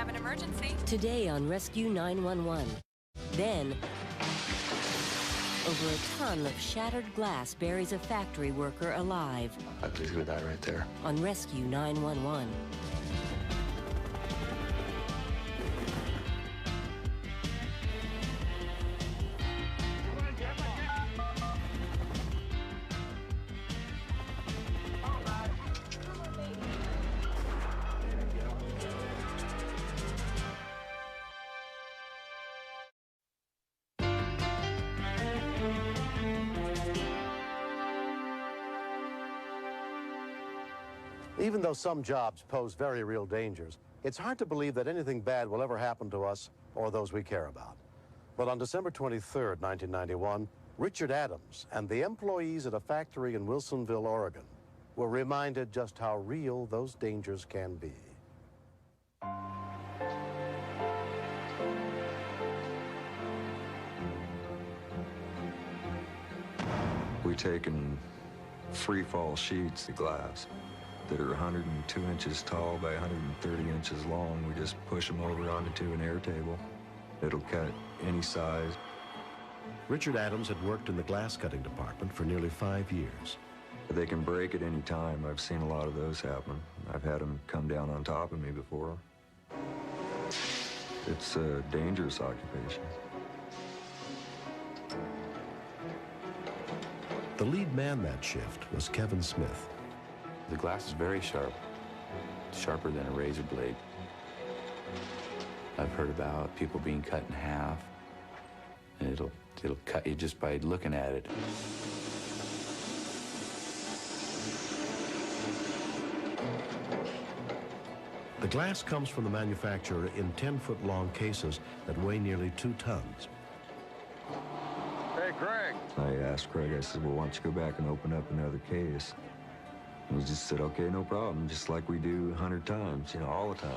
have an emergency. Today on Rescue 911. Then, over a ton of shattered glass buries a factory worker alive. I believe he's gonna die right there. On Rescue 911. Even though some jobs pose very real dangers, it's hard to believe that anything bad will ever happen to us or those we care about. But on December 23rd, 1991, Richard Adams and the employees at a factory in Wilsonville, Oregon, were reminded just how real those dangers can be. We've taken free-fall sheets of glass that are 102 inches tall by 130 inches long. We just push them over onto an air table. It'll cut any size. Richard Adams had worked in the glass cutting department for nearly 5 years. They can break at any time. I've seen a lot of those happen. I've had them come down on top of me before. It's a dangerous occupation. The lead man that shift was Kevin Smith. The glass is very sharp, sharper than a razor blade. I've heard about people being cut in half, and it'll cut you just by looking at it. The glass comes from the manufacturer in 10-foot-long cases that weigh nearly 2 tons. Hey, Craig. I asked Craig, I said, well, why don't you go back and open up another case? And he just said, okay, no problem, just like we do 100 times, you know, all the time.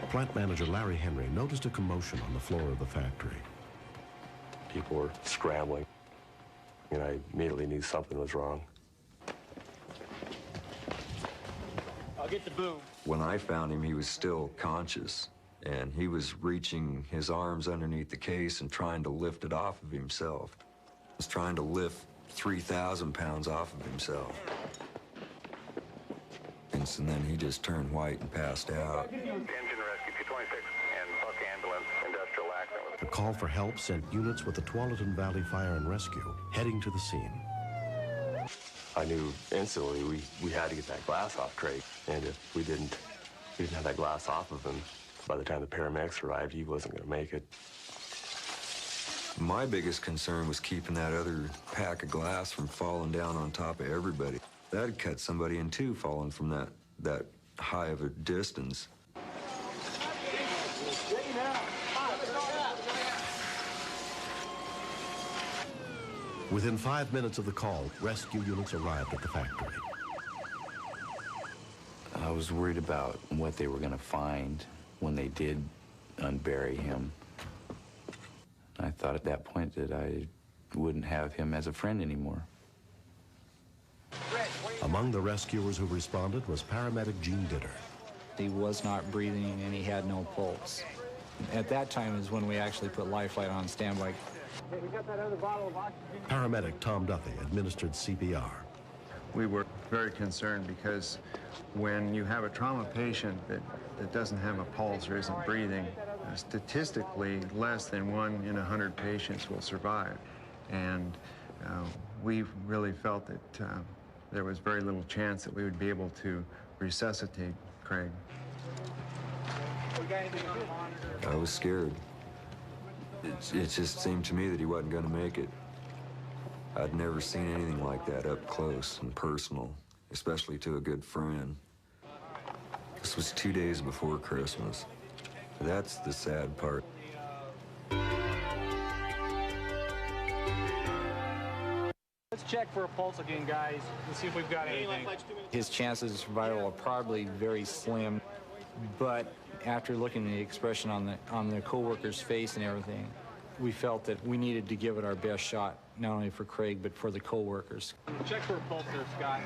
Plant manager Larry Henry noticed a commotion on the floor of the factory. People were scrambling, and I immediately knew something was wrong. I'll get the boom. When I found him, he was still conscious, and he was reaching his arms underneath the case and trying to lift it off of himself. He was trying to lift 3,000 pounds off of himself. And then he just turned white and passed out. The call for help sent units with the Tualatin Valley Fire and Rescue heading to the scene. I knew instantly we had to get that glass off Craig, and if we didn't have that glass off of him, by the time the paramedics arrived, he wasn't going to make it. My biggest concern was keeping that other pack of glass from falling down on top of everybody. That'd cut somebody in two falling from that high of a distance. Within 5 minutes of the call, rescue units arrived at the factory. I was worried about what they were going to find when they did unbury him. I thought at that point that I wouldn't have him as a friend anymore. Among the rescuers who responded was paramedic Gene Ditter. He was not breathing and he had no pulse. At that time is when we actually put life flight on standby. Hey, we got that other bottle of oxygen. Paramedic Tom Duffy administered CPR. We were very concerned because when you have a trauma patient that doesn't have a pulse or isn't breathing, statistically less than 1 in 100 patients will survive. And we really felt that there was very little chance that we would be able to resuscitate Craig. I was scared. It just seemed to me that he wasn't going to make it. I'd never seen anything like that up close and personal, especially to a good friend. This was 2 days before Christmas. That's the sad part. Let's check for a pulse again, guys, and see if we've got anything. His chances of survival are probably very slim, but after looking at the expression on the co-worker's face and everything, we felt that we needed to give it our best shot, not only for Craig, but for the co-workers. Check for a pulse there, Scott.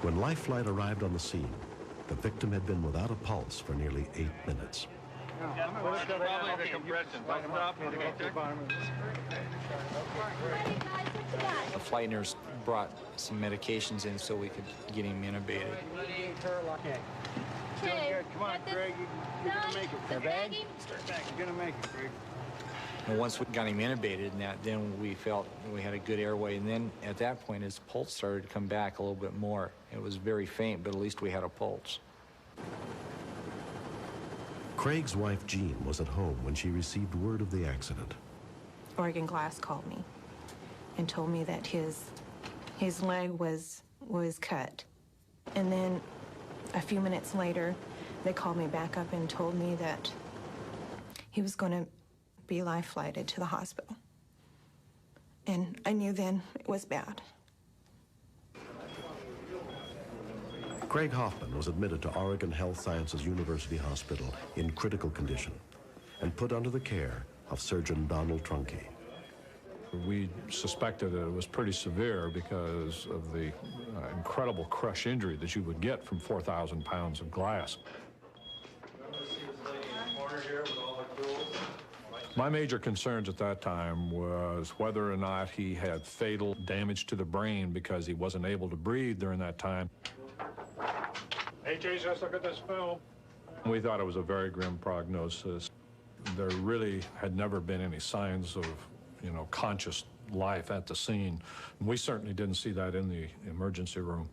When Life Flight arrived on the scene, the victim had been without a pulse for nearly 8 minutes. Probably the compression. The flight nurse brought some medications in so we could get him intubated. Okay. Come on, Greg. You're going to make it. Start back. You're going to make it, Greg. And once we got him intubated, then we felt we had a good airway. And then at that point, his pulse started to come back a little bit more. It was very faint, but at least we had a pulse. Craig's wife, Jean, was at home when she received word of the accident. Oregon Glass called me and told me that his leg was cut. And then a few minutes later, they called me back up and told me that he was going to be life flighted to the hospital. And I knew then it was bad. Craig Hoffman was admitted to Oregon Health Sciences University Hospital in critical condition and put under the care of surgeon Donald Trunke. We suspected that it was pretty severe because of the incredible crush injury that you would get from 4,000 pounds of glass. My major concerns at that time was whether or not he had fatal damage to the brain because he wasn't able to breathe during that time. Hey, Chase, let's look at this film. We thought it was a very grim prognosis. There really had never been any signs of, conscious life at the scene. We certainly didn't see that in the emergency room.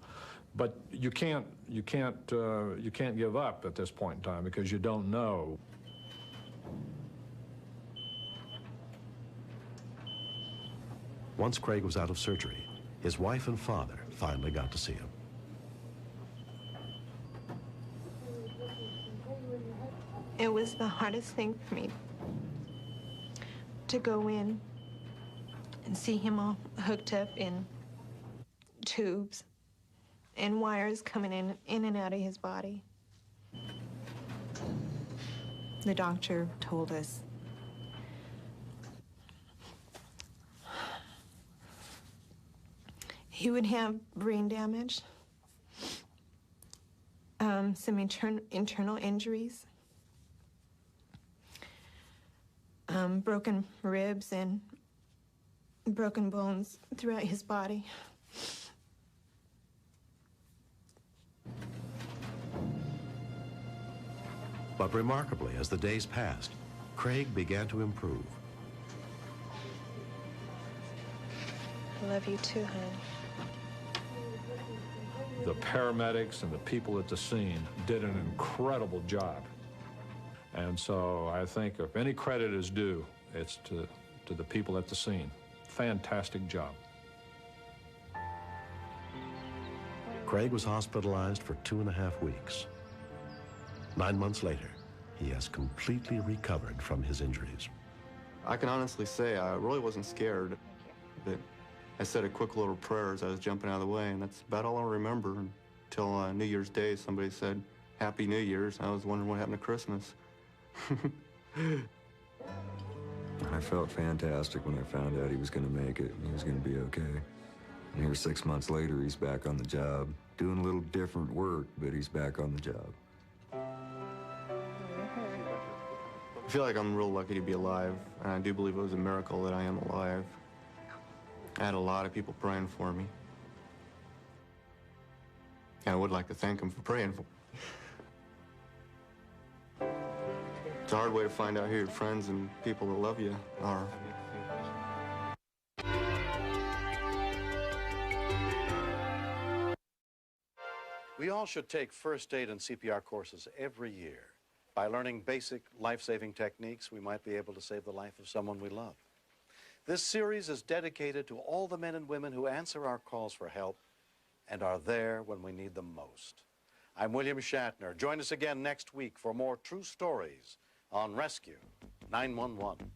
But you can't give up at this point in time because you don't know. Once Craig was out of surgery, his wife and father finally got to see him. It was the hardest thing for me to go in and see him all hooked up in tubes and wires coming in and out of his body. The doctor told us he would have brain damage, some internal injuries, broken ribs and broken bones throughout his body. But remarkably, as the days passed, Craig began to improve. I love you too, hon. The paramedics and the people at the scene did an incredible job. And so I think if any credit is due, it's to the people at the scene. Fantastic job. Craig was hospitalized for 2.5 weeks. 9 months later, he has completely recovered from his injuries. I can honestly say I really wasn't scared, but I said a quick little prayer as I was jumping out of the way, and that's about all I remember until New Year's Day. Somebody said, Happy New Year's. I was wondering what happened to Christmas. I felt fantastic when I found out he was going to make it and he was going to be okay. And here 6 months later, he's back on the job, doing a little different work, but he's back on the job. I feel like I'm real lucky to be alive, and I do believe it was a miracle that I am alive. I had a lot of people praying for me. And I would like to thank them for praying for me. It's a hard way to find out who your friends and people that love you are. We all should take first aid and CPR courses every year. By learning basic life-saving techniques, we might be able to save the life of someone we love. This series is dedicated to all the men and women who answer our calls for help and are there when we need them most. I'm William Shatner. Join us again next week for more true stories on Rescue 911.